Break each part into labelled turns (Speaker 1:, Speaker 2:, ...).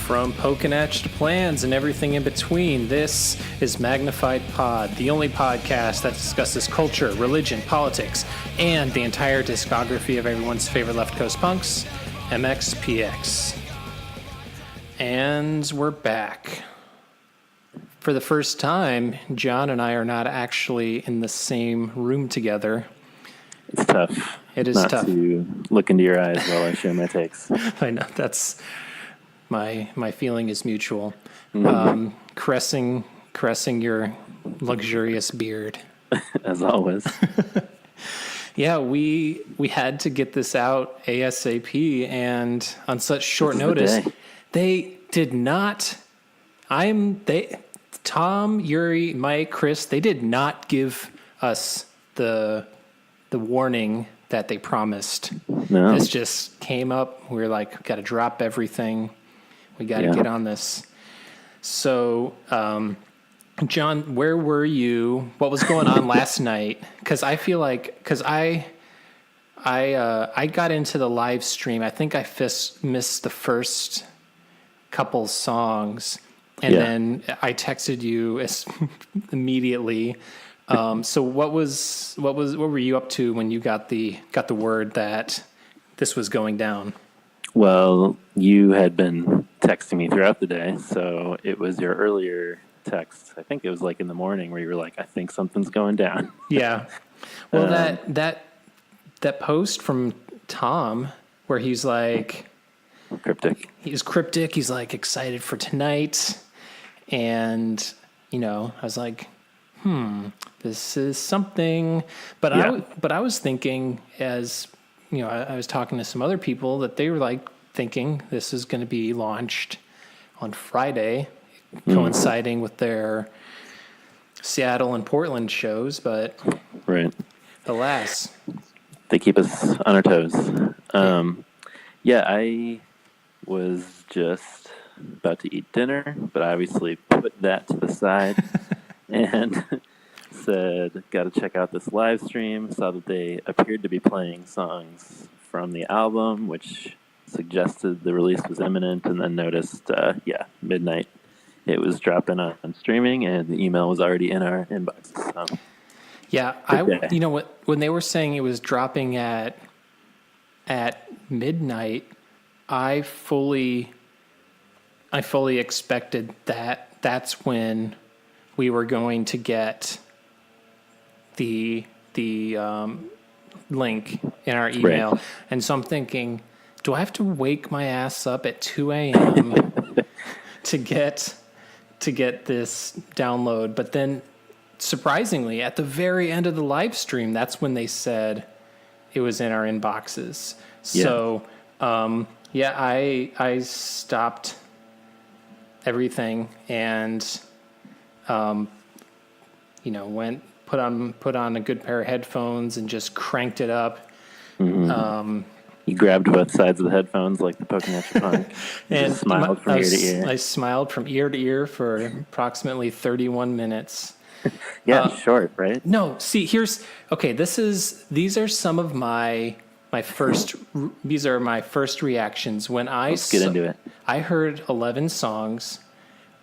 Speaker 1: From poking at your plans and everything in between, this is Magnified Pod, the only podcast that discusses culture, religion, politics, and the entire discography of everyone's favorite left coast punks, MxPx. And we're back. For the first time, John and I are not actually in the same room together.
Speaker 2: It's tough.
Speaker 1: It is
Speaker 2: not
Speaker 1: tough.
Speaker 2: To look into your eyes while I share my takes.
Speaker 1: I know, that's... My feeling is mutual. Caressing your luxurious beard.
Speaker 2: As always.
Speaker 1: Yeah, we had to get this out ASAP, and on such short notice, they did not. Tom, Yuri, Mike, Chris, they did not give us the warning that they promised.
Speaker 2: No.
Speaker 1: This just came up. We were like, got to drop everything. We got to get on this. So, John, where were you? What was going on last night? Because I feel like, I got into the live stream. I think I missed the first couple songs, and then I texted you immediately. So what were you up to when you got the word that this was going down?
Speaker 2: Well, you had been texting me throughout the day, so it was your earlier text. I think it was like in the morning where you were like, "I think something's going down."
Speaker 1: Yeah. Well, that post from Tom where he's like
Speaker 2: cryptic.
Speaker 1: He's cryptic. He's like excited for tonight, and I was like, this is something. But I was thinking, as I was talking to some other people, that they were like thinking this is going to be launched on Friday, coinciding with their Seattle and Portland shows, but
Speaker 2: right.
Speaker 1: Alas,
Speaker 2: they keep us on our toes. I was just about to eat dinner, but I obviously put that to the side and said, got to check out this live stream. Saw that they appeared to be playing songs from the album, which suggested the release was imminent, and then noticed, midnight it was dropping on streaming, and the email was already in our inbox. So,
Speaker 1: yeah, when they were saying it was dropping at midnight, I fully expected that that's when we were going to get the link in our email. Right. And so I'm thinking, do I have to wake my ass up at 2 a.m. to get this download? But then, surprisingly, at the very end of the live stream, that's when they said it was in our inboxes. Yeah. So, I stopped everything and, went put on a good pair of headphones and just cranked it up. Mm-hmm.
Speaker 2: You grabbed both sides of the headphones like the poking at your punk and smiled from ear to ear.
Speaker 1: I smiled from ear to ear for approximately 31 minutes.
Speaker 2: Short, right?
Speaker 1: No, see, these are some of my first reactions when
Speaker 2: Let's get into it.
Speaker 1: I heard 11 songs.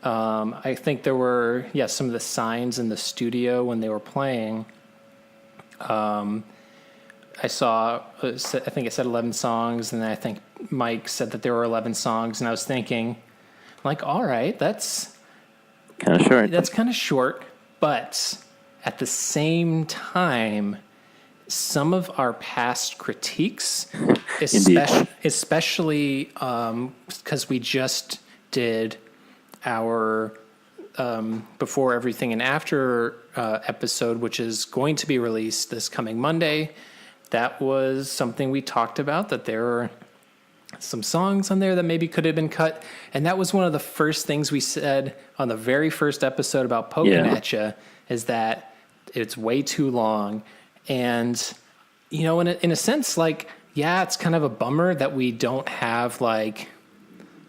Speaker 1: I think there were, some of the signs in the studio when they were playing. I think it said 11 songs, and then I think Mike said that there were 11 songs, and I was thinking, like, all right, that's
Speaker 2: kind of short.
Speaker 1: That's kind of short, but at the same time, some of our past critiques, especially because we just did our Before Everything and After episode, which is going to be released this coming Monday. That was something we talked about, that there were some songs on there that maybe could have been cut. And that was one of the first things we said on the very first episode about Poking at Ya, is that it's way too long. And, in a sense, like, it's kind of a bummer that we don't have like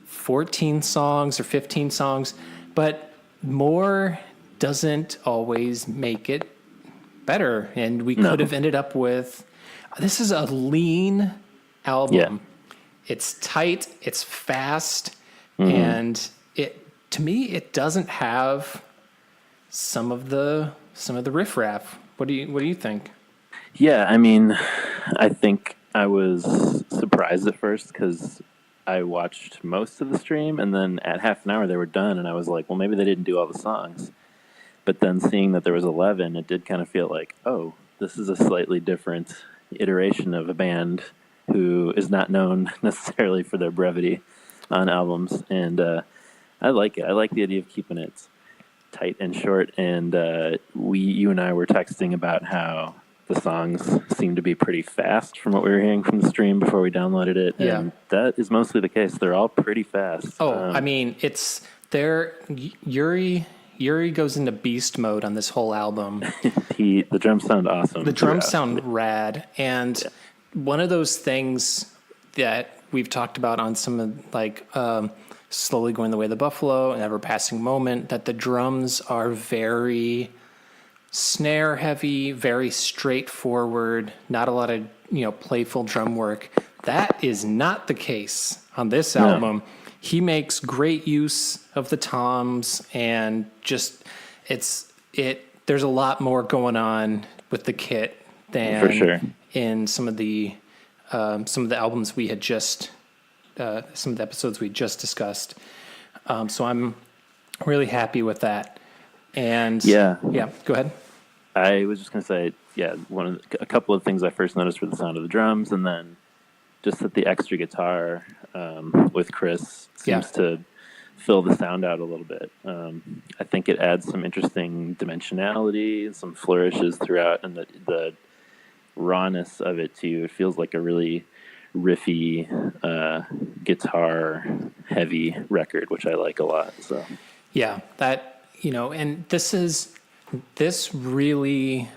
Speaker 1: 14 songs or 15 songs, but more doesn't always make it better. And we could have ended up with, this is a lean album. Yeah. It's tight, it's fast, And to me, it doesn't have some of the riffraff. What do you think?
Speaker 2: Yeah, I mean, I think I was surprised at first because I watched most of the stream, and then at half an hour they were done, and I was like, well, maybe they didn't do all the songs. But then seeing that there was 11, it did kind of feel like, oh, this is a slightly different iteration of a band who is not known necessarily for their brevity on albums. And I like it. I like the idea of keeping it tight and short. And you and I were texting about how the songs seem to be pretty fast from what we were hearing from the stream before we downloaded it.
Speaker 1: Yeah.
Speaker 2: And that is mostly the case. They're all pretty fast.
Speaker 1: Oh, I mean, Yuri goes into beast mode on this whole album.
Speaker 2: The drums sound awesome.
Speaker 1: The drums sound rad. And one of those things that we've talked about on some of Slowly Going the Way of the Buffalo and Ever Passing Moment, that the drums are very snare heavy, very straightforward, not a lot of, playful drum work. That is not the case on this album. He makes great use of the toms, and just there's a lot more going on with the kit than
Speaker 2: For sure.
Speaker 1: in some of the albums we had just some of the episodes we just discussed. So I'm really happy with that. And
Speaker 2: Yeah,
Speaker 1: go ahead.
Speaker 2: I was just going to say, a couple of things I first noticed were the sound of the drums, and then just that the extra guitar with Chris seems to fill the sound out a little bit. I think it adds some interesting dimensionality and some flourishes throughout, and the rawness of it too. It feels like a really riffy, guitar heavy record, which I like a lot. So
Speaker 1: yeah, that, and this really,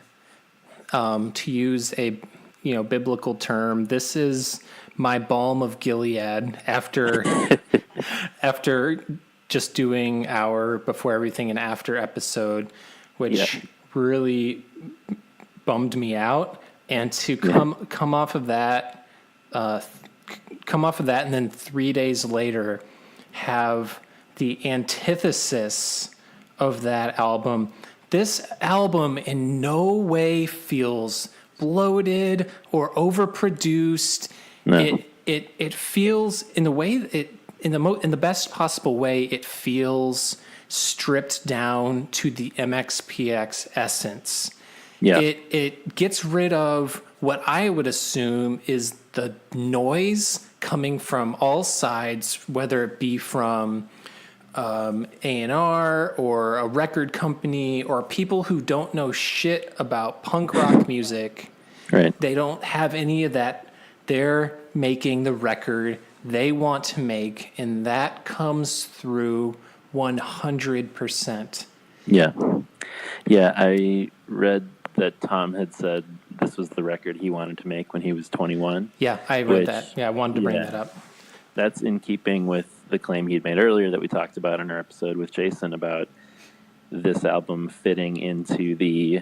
Speaker 1: to use a, biblical term, this is my balm of Gilead after just doing our Before Everything and After episode, which really bummed me out. And to come off of that, and then 3 days later have the antithesis of that album. This album in no way feels bloated or overproduced.
Speaker 2: No.
Speaker 1: It feels in the way in the best possible way. It feels stripped down to the MxPx essence.
Speaker 2: Yeah.
Speaker 1: It gets rid of what I would assume is the noise coming from all sides, whether it be from A&R or a record company or people who don't know shit about punk rock music.
Speaker 2: Right.
Speaker 1: They don't have any of that. They're making the record they want to make, and that comes through 100%.
Speaker 2: Yeah. Yeah, I read that Tom had said this was the record he wanted to make when he was 21.
Speaker 1: Yeah, I read that. Yeah, I wanted to bring that up.
Speaker 2: That's in keeping with the claim he'd made earlier that we talked about in our episode with Jason about this album fitting into the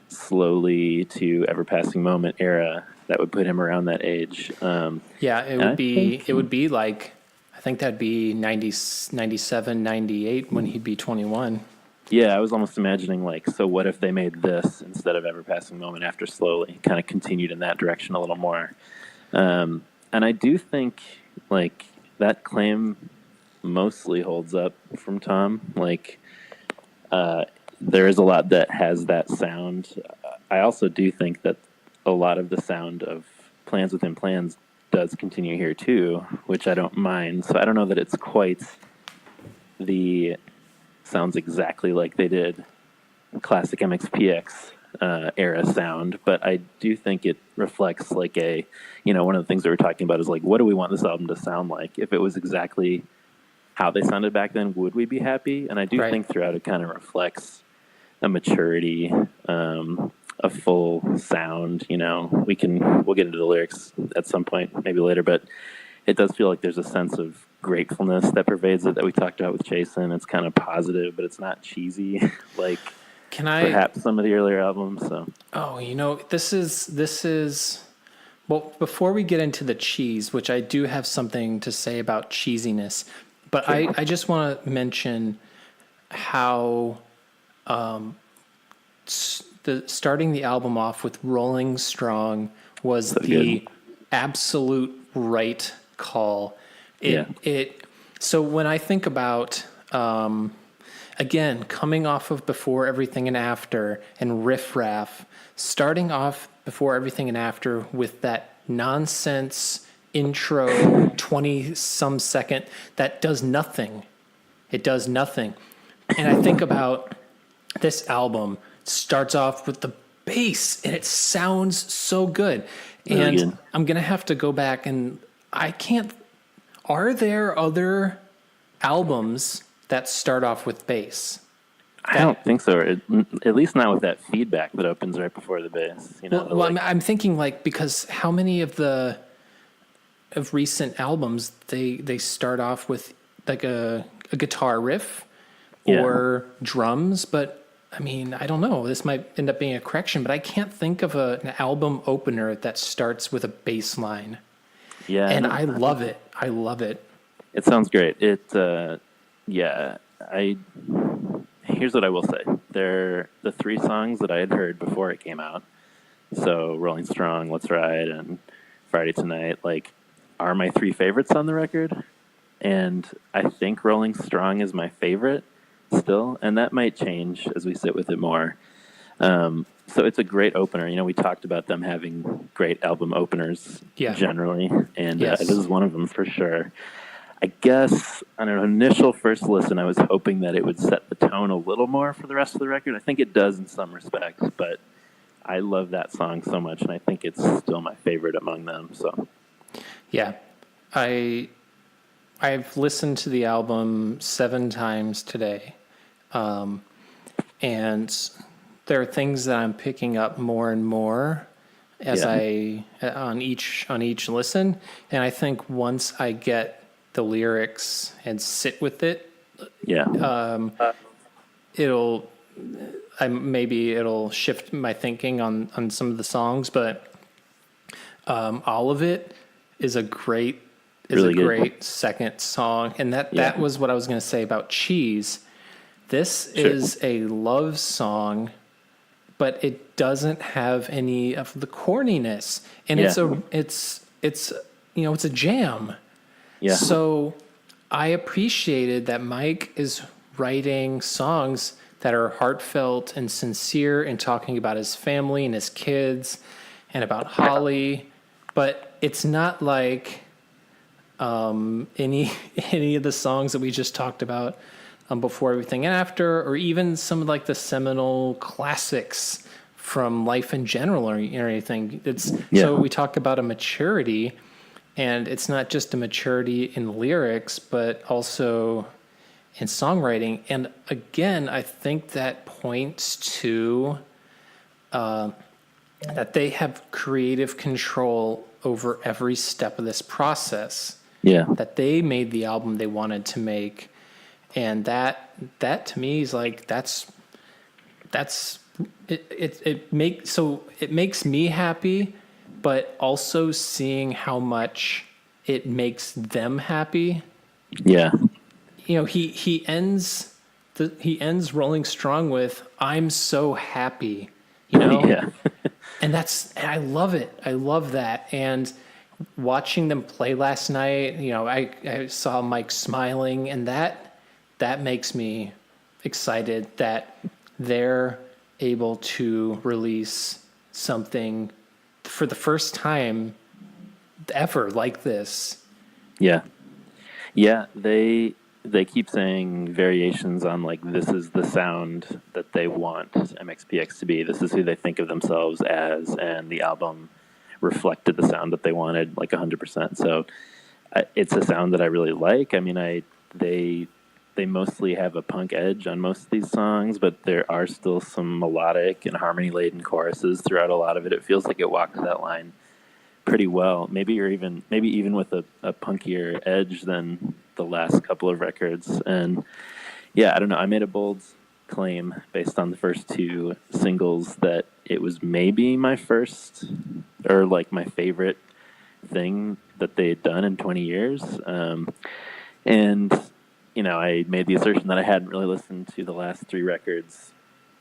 Speaker 2: Slowly to Ever Passing Moment era that would put him around that age.
Speaker 1: It would be like, I think that'd be 97, 98 when he'd be 21.
Speaker 2: Yeah, I was almost imagining so what if they made this instead of Ever Passing Moment after Slowly, kind of continued in that direction a little more. And I do think that claim mostly holds up from Tom. There is a lot that has that sound. I also do think that a lot of the sound of Plans Within Plans does continue here too, which I don't mind. So I don't know that it's quite sounds exactly like they did classic MxPx era sound, but I do think it reflects one of the things that we're talking about is what do we want this album to sound like? If it was exactly how they sounded back then, would we be happy? And I do think throughout it kind of reflects a maturity, a full sound. We'll get into the lyrics at some point, maybe later, but it does feel like there's a sense of gratefulness that pervades it that we talked about with Jason. It's kind of positive, but it's not cheesy perhaps some of the earlier albums. So
Speaker 1: this is well, before we get into the cheese, which I do have something to say about cheesiness, But
Speaker 2: Sure.
Speaker 1: I just want to mention how starting the album off with Rolling Strong was
Speaker 2: So
Speaker 1: the
Speaker 2: good.
Speaker 1: absolute right call.
Speaker 2: Yeah.
Speaker 1: So when I think about, again, coming off of Before Everything and After and Riff Raff, starting off Before Everything and After with that nonsense intro 20 some second that does nothing. It does nothing. And I think about this album starts off with the bass and it sounds so good.
Speaker 2: Really
Speaker 1: And
Speaker 2: good.
Speaker 1: I'm going to have to go back and I can't. Are there other albums that start off with bass?
Speaker 2: I don't think so. At least not with that feedback that opens right before the bass. You know,
Speaker 1: Well, I'm thinking like, because how many of recent albums they start off with like a guitar riff or drums, but I mean, I don't know. This might end up being a correction, but I can't think of an album opener that starts with a bass line.
Speaker 2: yeah,
Speaker 1: And I love it. I love it.
Speaker 2: it sounds great. Yeah. Here's what I will say. They're the three songs that I had heard before it came out. So Rolling Strong, Let's Ride, and Friday Tonight, like, are my three favorites on the record. And I think Rolling Strong is my favorite still, and that might change as we sit with it more. So it's a great opener. You know, we talked about them having great album openers generally, and
Speaker 1: Yes.
Speaker 2: this is one of them for sure. I guess on an initial first listen, I was hoping that it would set the tone a little more for the rest of the record. I think it does in some respects, but I love that song so much, and I think it's still my favorite among them. So,
Speaker 1: Yeah. I've listened to the album 7 times today. And there are things that I'm picking up more and more as on each listen. And I think once I get the lyrics and sit with it, maybe it'll shift my thinking on some of the songs, but all of it is a great second song. And that was what I was going to say about Cheese. This is a love song, but it doesn't have any of the corniness, and it's a jam.
Speaker 2: Yeah.
Speaker 1: So I appreciated that Mike is writing songs that are heartfelt and sincere and talking about his family and his kids and about Holly, but it's not like any of the songs that we just talked about Before Everything and After, or even some of like the seminal classics from life in general or anything. So we talk about a maturity, and it's not just a maturity in lyrics, but also in songwriting. And again, I think that points to that they have creative control over every step of this process.
Speaker 2: Yeah.
Speaker 1: That they made the album they wanted to make. And that to me is like, it makes me happy, but also seeing how much it makes them happy.
Speaker 2: Yeah.
Speaker 1: You know, he ends Rolling Strong with "I'm so happy," you know.
Speaker 2: Yeah.
Speaker 1: And I love it. I love that. And watching them play last night, you know, I saw Mike smiling, and that makes me excited that they're able to release something for the first time ever like this.
Speaker 2: Yeah. Yeah, they keep saying variations on like, this is the sound that they want MxPx to be. This is who they think of themselves as, and the album reflected the sound that they wanted like 100%. So it's a sound that I really like. I mean, they mostly have a punk edge on most of these songs, but there are still some melodic and harmony-laden choruses throughout a lot of it. It feels like it walks that line pretty well. Maybe even with a punkier edge than the last couple of records. And yeah, I don't know. I made a bold claim based on the first two singles that it was maybe my first or like my favorite thing that they had done in 20 years. And I made the assertion that I hadn't really listened to the last 3 records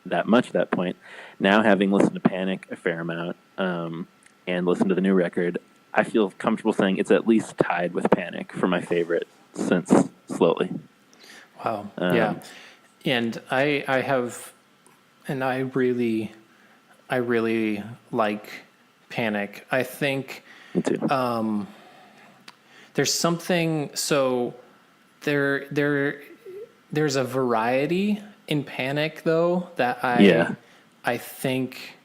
Speaker 2: that much at that point. Now, having listened to Panic a fair amount and listened to the new record, I feel comfortable saying it's at least tied with Panic for my favorite since Slowly.
Speaker 1: Wow. Yeah. And I really like Panic. I think
Speaker 2: Me too.
Speaker 1: there's something, so there's a variety in Panic though that I think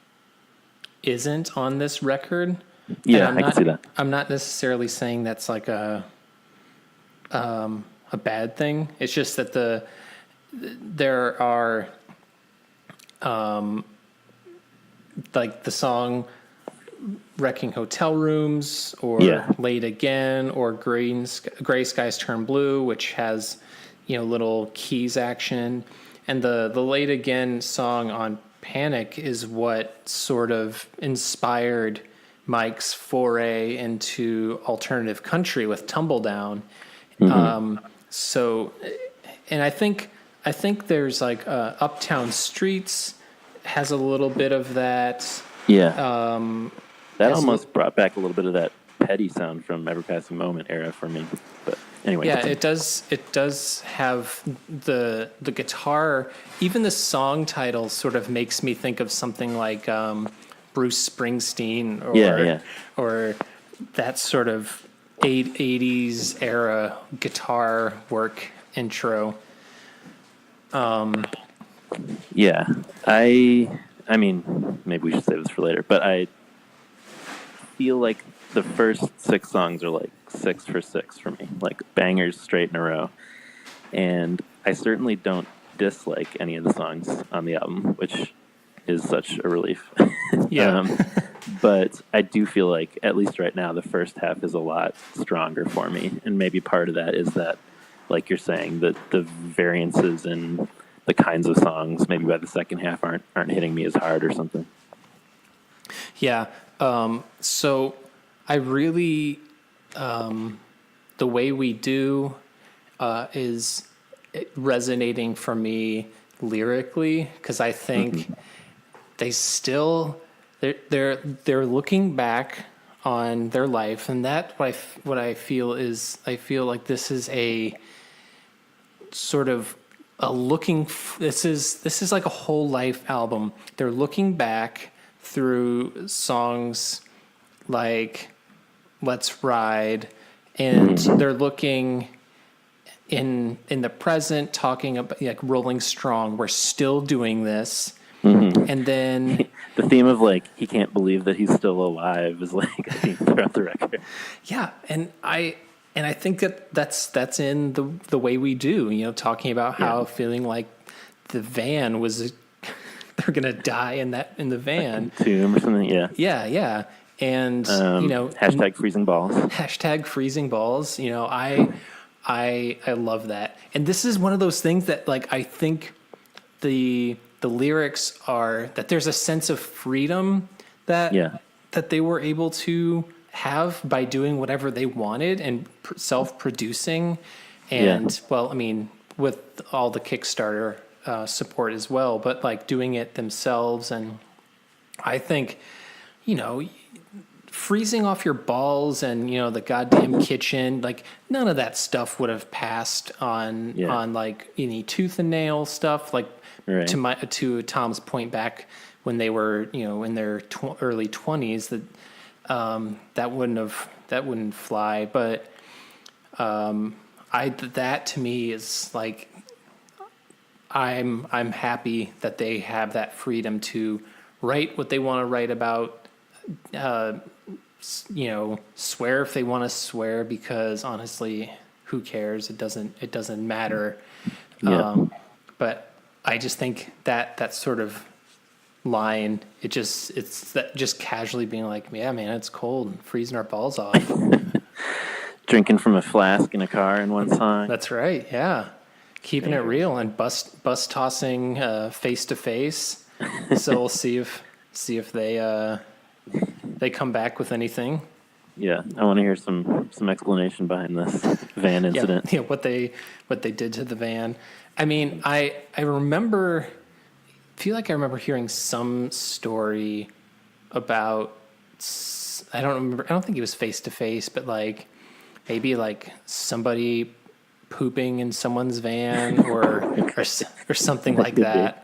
Speaker 1: isn't on this record.
Speaker 2: Yeah, I can see that.
Speaker 1: I'm not necessarily saying that's like a bad thing. It's just that there are like the song Wrecking Hotel Rooms or Late Again or Gray Skies Turn Blue, which has, little keys action. And the Late Again song on Panic is what sort of inspired Mike's foray into alternative country with Tumbledown. So, and I think there's like Uptown Streets has a little bit of that.
Speaker 2: Yeah. That almost brought back a little bit of that petty sound from Ever Passing Moment era for me. But anyway.
Speaker 1: Yeah, it does. It does have the guitar. Even the song title sort of makes me think of something like Bruce Springsteen or that sort of 80s era guitar work intro.
Speaker 2: Yeah, I mean, maybe we should save this for later, but I feel like the first 6 songs are like 6 for 6 for me, like bangers straight in a row. And I certainly don't dislike any of the songs on the album, which is such a relief.
Speaker 1: Yeah.
Speaker 2: But I do feel like, at least right now, the first half is a lot stronger for me. And maybe part of that is that, like you're saying, that the variances in the kinds of songs maybe by the second half aren't hitting me as hard or something.
Speaker 1: Yeah. So I really, the way we do is resonating for me lyrically, because I think they still they're looking back on their life, and that what I feel is I feel like this is a sort of a this is like a whole life album. They're looking back through songs like Let's Ride, and they're looking in the present, talking about like Rolling Strong. We're still doing this. And then
Speaker 2: the theme of like he can't believe that he's still alive is like a theme throughout the record.
Speaker 1: Yeah, and I think that's in the way we do, talking about how feeling like the van was they're gonna die in the van
Speaker 2: Tomb or something.
Speaker 1: yeah, and
Speaker 2: hashtag freezing balls.
Speaker 1: Hashtag freezing balls. I love that, and this is one of those things that like I think the lyrics are that there's a sense of freedom that they were able to have by doing whatever they wanted and self-producing, and well, I mean, with all the Kickstarter support as well, but like doing it themselves. And I think, freezing off your balls and, the goddamn kitchen, like none of that stuff would have passed on like any tooth and nail stuff. Like to Tom's point back when they were, in their early 20s, that wouldn't fly. But that to me is like, I'm happy that they have that freedom to write what they want to write about, swear if they want to swear, because honestly, who cares? It doesn't matter. But I just think that sort of line, it's that just casually being like, yeah, man, it's cold and freezing our balls off.
Speaker 2: Drinking from a flask in a car in one song.
Speaker 1: That's right. Yeah. Keeping it real and bus tossing face to face. So we'll see if they come back with anything.
Speaker 2: Yeah, I want to hear some explanation behind this van incident.
Speaker 1: Yeah, what they did to the van. I mean, I remember, feel like I remember hearing some story about, I don't remember, I don't think it was face to face, but like maybe like somebody pooping in someone's van or something like
Speaker 2: Could be.
Speaker 1: that.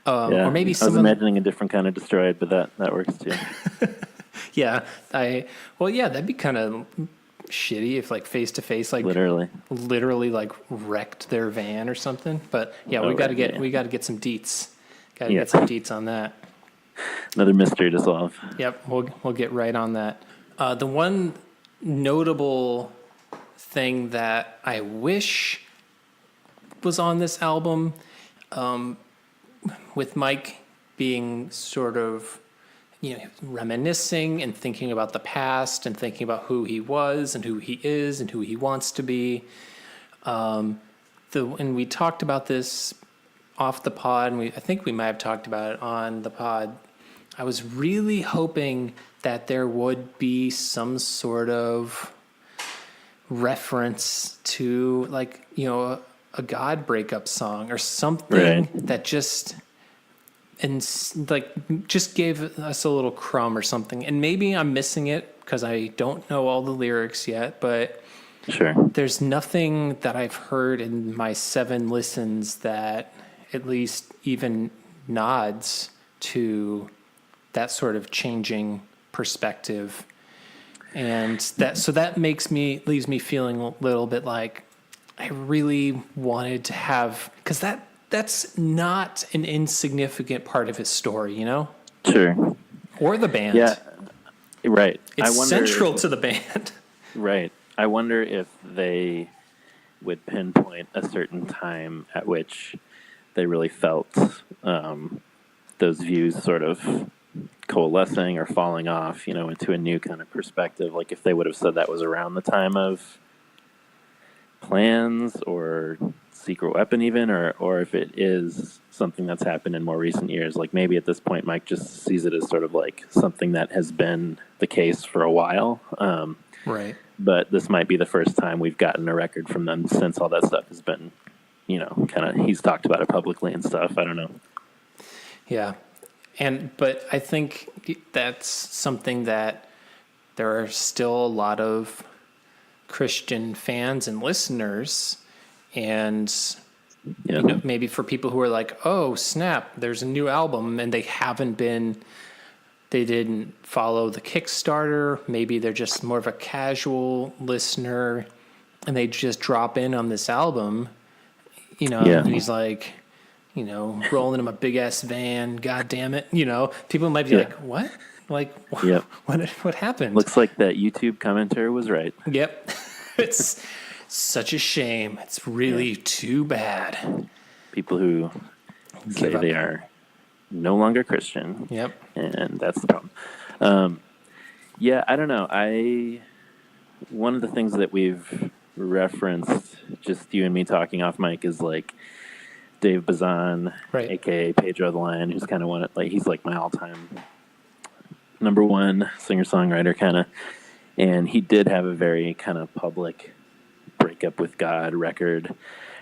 Speaker 2: Yeah,
Speaker 1: Or maybe
Speaker 2: I was
Speaker 1: someone,
Speaker 2: imagining a different kind of destroyed, but that works too.
Speaker 1: yeah, well, yeah, that'd be kind of shitty if like face to face, like
Speaker 2: Literally.
Speaker 1: literally like wrecked their van or something. But yeah,
Speaker 2: Oh, right, yeah.
Speaker 1: we got to get some deets. Got to
Speaker 2: Yeah.
Speaker 1: get some deets on that.
Speaker 2: Another mystery to solve.
Speaker 1: Yep, we'll get right on that. The one notable thing that I wish was on this album, with Mike being sort of, reminiscing and thinking about the past and thinking about who he was and who he is and who he wants to be. And we talked about this off the pod, and I think we might have talked about it on the pod. I was really hoping that there would be some sort of reference to, like, a God breakup song or something
Speaker 2: Right.
Speaker 1: that just just gave us a little crumb or something. And maybe I'm missing it because I don't know all the lyrics yet, but
Speaker 2: Sure.
Speaker 1: there's nothing that I've heard in my 7 listens that at least even nods to that sort of changing perspective. And that leaves me feeling a little bit like I really wanted to have, because that's not an insignificant part of his story,
Speaker 2: Sure.
Speaker 1: or the band.
Speaker 2: Yeah. Right.
Speaker 1: It's
Speaker 2: I wonder
Speaker 1: central to the band.
Speaker 2: Right. I wonder if they would pinpoint a certain time at which they really felt those views sort of coalescing or falling off, into a new kind of perspective. Like if they would have said that was around the time of Plans or Secret Weapon even, or if it is something that's happened in more recent years. Like maybe at this point Mike just sees it as sort of like something that has been the case for a while.
Speaker 1: Right.
Speaker 2: But this might be the first time we've gotten a record from them since all that stuff has been, kind of, he's talked about it publicly and stuff. I don't know.
Speaker 1: Yeah. But I think that's something that there are still a lot of Christian fans and listeners, and
Speaker 2: Yeah.
Speaker 1: maybe for people who are like, oh snap, there's a new album, and they didn't follow the Kickstarter. Maybe they're just more of a casual listener and they just drop in on this album,
Speaker 2: Yeah.
Speaker 1: and he's like, rolling in a big ass van. God damn it. People might be like, what? Like,
Speaker 2: Yep.
Speaker 1: what happened?
Speaker 2: Looks like that YouTube commenter was right.
Speaker 1: Yep. It's such a shame. It's really too bad.
Speaker 2: People who say
Speaker 1: up.
Speaker 2: they are no longer Christian.
Speaker 1: Yep.
Speaker 2: And that's the problem. Yeah, I don't know. One of the things that we've referenced, just you and me talking off mic, is like Dave Bazan,
Speaker 1: Right.
Speaker 2: aka Pedro the Lion, who's kind of he's like my all-time number one singer-songwriter kind of, and he did have a very kind of public breakup with God record,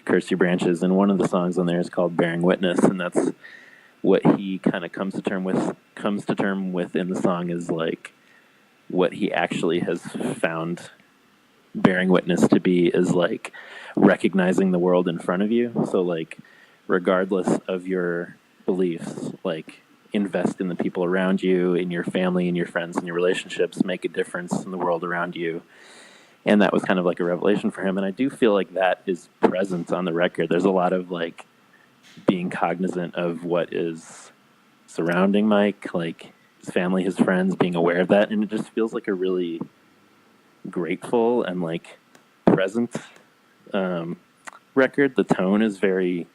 Speaker 2: Curse Your Branches, and one of the songs on there is called Bearing Witness, and that's what he kind of comes to term with in the song is like what he actually has found bearing witness to be is like recognizing the world in front of you. So like regardless of your beliefs, like invest in the people around you, in your family, in your friends, in your relationships, make a difference in the world around you. And that was kind of like a revelation for him. And I do feel like that is present on the record. There's a lot of like being cognizant of what is surrounding Mike, like his family, his friends, being aware of that. And it just feels like a really grateful and like present record. The tone is very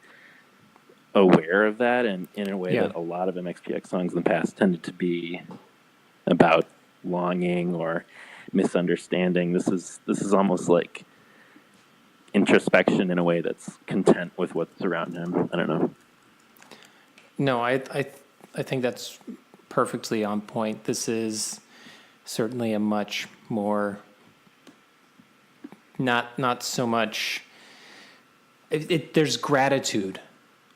Speaker 2: aware of that, and in a way that a lot of MxPx songs in the past tended to be about longing or misunderstanding. This is almost like introspection in a way that's content with what's around him. I don't know.
Speaker 1: No, I think that's perfectly on point. This is certainly a much more, not so much. There's gratitude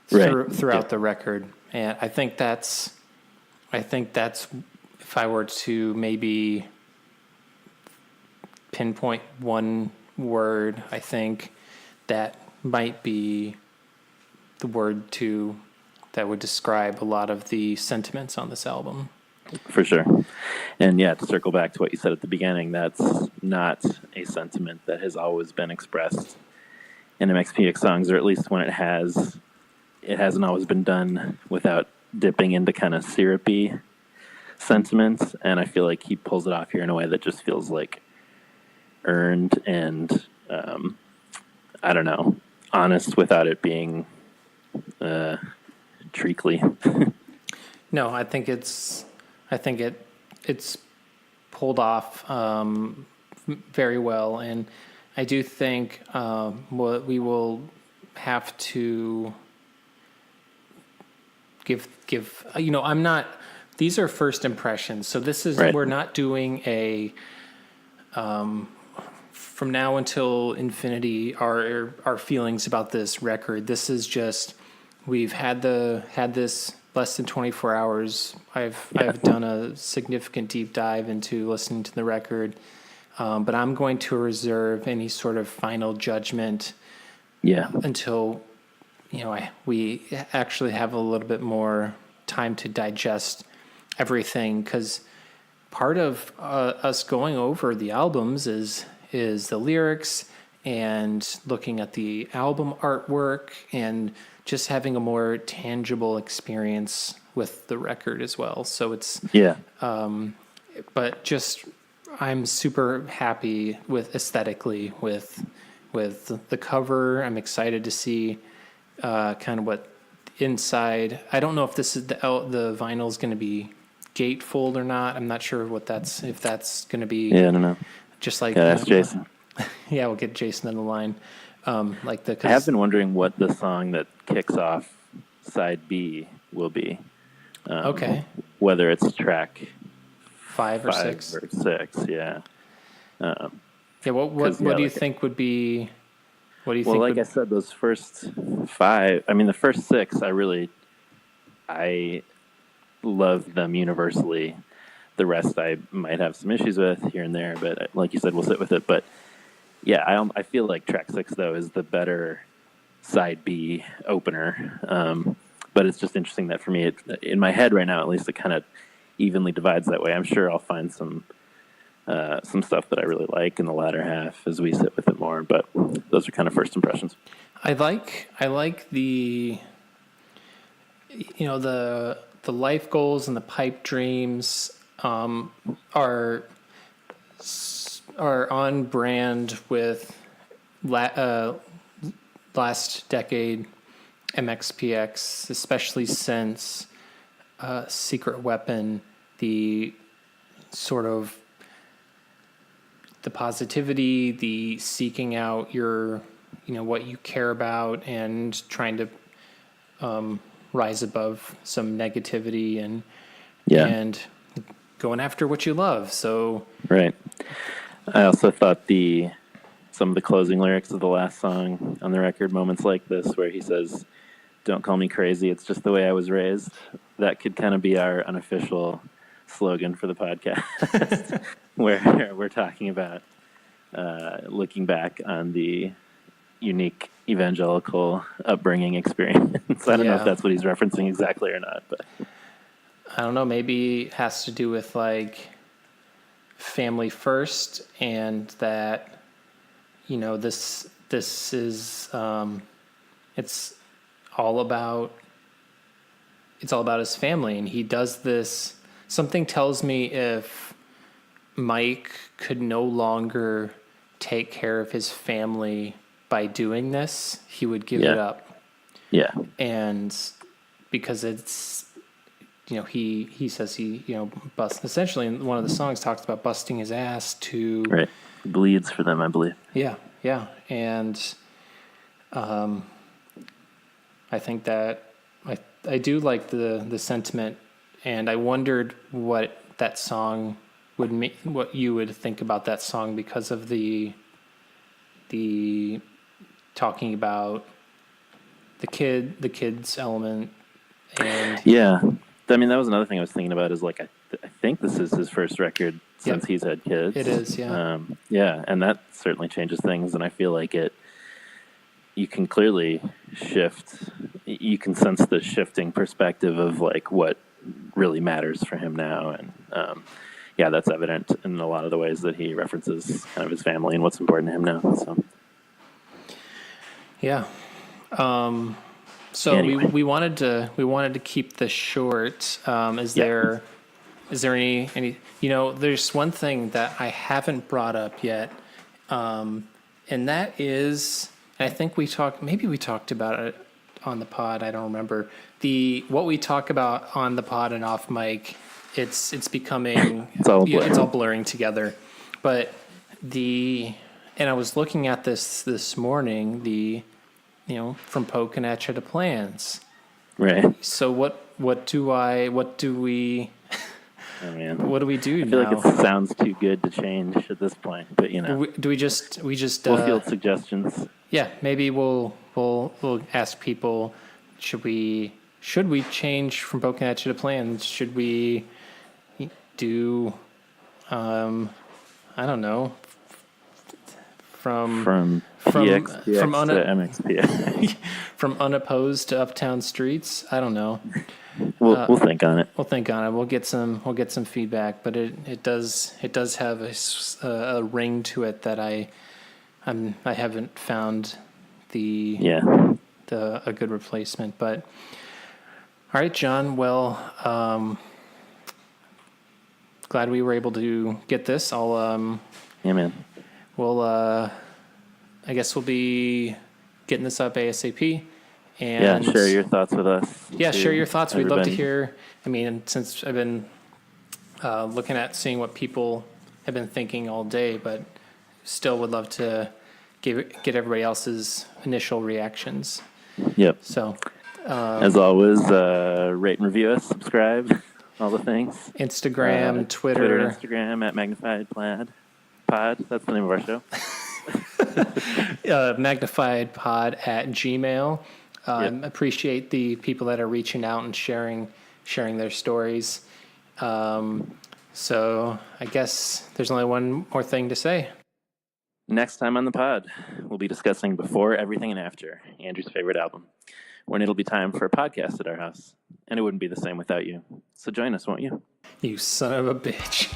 Speaker 1: throughout the record, and I think that's if I were to maybe pinpoint one word, I think that might be the word that would describe a lot of the sentiments on this album.
Speaker 2: For sure. And yeah, to circle back to what you said at the beginning, that's not a sentiment that has always been expressed in MxPx songs, or at least when it hasn't always been done without dipping into kind of syrupy sentiments. And I feel like he pulls it off here in a way that just feels like earned and, I don't know, honest without it being treacly.
Speaker 1: No, I think it's pulled off very well, and I do think we will have to give. I'm not. These are first impressions, so this is we're not doing a. From now until infinity, our feelings about this record. This is just we've had this less than 24 hours. I've done a significant deep dive into listening to the record, but I'm going to reserve any sort of final judgment. Until we actually have a little bit more time to digest everything, because part of us going over the albums is the lyrics and looking at the album artwork and just having a more tangible experience with the record as well. So it's but just I'm super happy with aesthetically with the cover. I'm excited to see kind of what inside. I don't know if this is the vinyl is going to be gatefold or not. I'm not sure if that's going to be.
Speaker 2: Yeah, I don't know.
Speaker 1: Just like
Speaker 2: ask Jason.
Speaker 1: Yeah, we'll get Jason on the line. I
Speaker 2: have been wondering what the song that kicks off side B will be.
Speaker 1: Okay.
Speaker 2: Whether it's track
Speaker 1: 5 or 6.
Speaker 2: Or 6, yeah.
Speaker 1: What do you think would be? What do you think?
Speaker 2: Well, like I said, those first 5. I mean, the first 6, I love them universally. The rest I might have some issues with here and there, but like you said, we'll sit with it. But yeah, I feel like track 6 though is the better side B opener. But it's just interesting that for me, in my head right now, at least, it kind of evenly divides that way. I'm sure I'll find some stuff that I really like in the latter half as we sit with it more. But those are kind of first impressions.
Speaker 1: I like the the life goals and the pipe dreams are on brand with last decade MxPx, especially since Secret Weapon, the sort of the positivity, the seeking out your, what you care about and trying to rise above some negativity and going after what you love. So
Speaker 2: right. I also thought some of the closing lyrics of the last song on the record, Moments Like This, where he says, "Don't call me crazy, it's just the way I was raised," that could kind of be our unofficial slogan for the podcast, where we're talking about looking back on the unique evangelical upbringing experience. I don't know if that's what he's referencing exactly or not, but
Speaker 1: I don't know, maybe it has to do with like family first, and that this is it's all about his family, and he does this. Something tells me if Mike could no longer take care of his family by doing this, he would give it up.
Speaker 2: Yeah.
Speaker 1: And because it's, he says he, essentially in one of the songs talks about busting his ass to...
Speaker 2: Right. Bleeds for them, I believe.
Speaker 1: Yeah. Yeah. And I think that I do like the sentiment, and I wondered what that song what you would think about that song because of the talking about the kids element. And
Speaker 2: Yeah. I mean, that was another thing I was thinking about is like, I think this is his first record since
Speaker 1: Yep.
Speaker 2: he's had kids.
Speaker 1: It is, yeah.
Speaker 2: Yeah, and that certainly changes things, and I feel like you can clearly you can sense the shifting perspective of like what really matters for him now, and yeah, that's evident in a lot of the ways that he references kind of his family and what's important to him now. So
Speaker 1: Yeah. So
Speaker 2: Anyway.
Speaker 1: we wanted to keep this short. Is there any there's one thing that I haven't brought up yet, and that is, I think we talked about it on the pod. I don't remember what we talk about on the pod and off mic. It's becoming
Speaker 2: It's all blurring.
Speaker 1: it's all blurring together. But and I was looking at this morning, from Pokinatcha to Plans.
Speaker 2: right.
Speaker 1: So what do we
Speaker 2: Oh man,
Speaker 1: what do we do
Speaker 2: I feel
Speaker 1: now?
Speaker 2: like it sounds too good to change at this point, but
Speaker 1: Do we just
Speaker 2: we'll field suggestions.
Speaker 1: yeah, maybe we'll ask people, should we change from Pokinatcha to Plans? Should we do I don't know,
Speaker 2: From
Speaker 1: from
Speaker 2: PXPX to MxPx.
Speaker 1: from Unopposed to Uptown Streets? I don't know.
Speaker 2: We'll think on it.
Speaker 1: We'll think on it. We'll get some feedback, but it does have a ring to it that I haven't found a good replacement. But all right, John. Well, glad we were able to get this.
Speaker 2: Yeah, man.
Speaker 1: We'll I guess we'll be getting this up ASAP. And
Speaker 2: share your thoughts with us.
Speaker 1: Yeah, share your thoughts. We'd love to
Speaker 2: everybody.
Speaker 1: hear. I mean, since I've been looking at seeing what people have been thinking all day, but still would love to get everybody else's initial reactions.
Speaker 2: Yep.
Speaker 1: So,
Speaker 2: As always, rate and review us, subscribe, all the things.
Speaker 1: Instagram,
Speaker 2: Twitter, Instagram at Magnified Pod. That's the name of our show.
Speaker 1: magnifiedpod@gmail.
Speaker 2: Yep.
Speaker 1: Appreciate the people that are reaching out and sharing their stories. So I guess there's only one more thing to say.
Speaker 2: Next time on the pod, we'll be discussing Before, Everything, and After, Andrew's favorite album, when it'll be time for a podcast at our house. And it wouldn't be the same without you. So join us, won't you?
Speaker 1: You son of a bitch.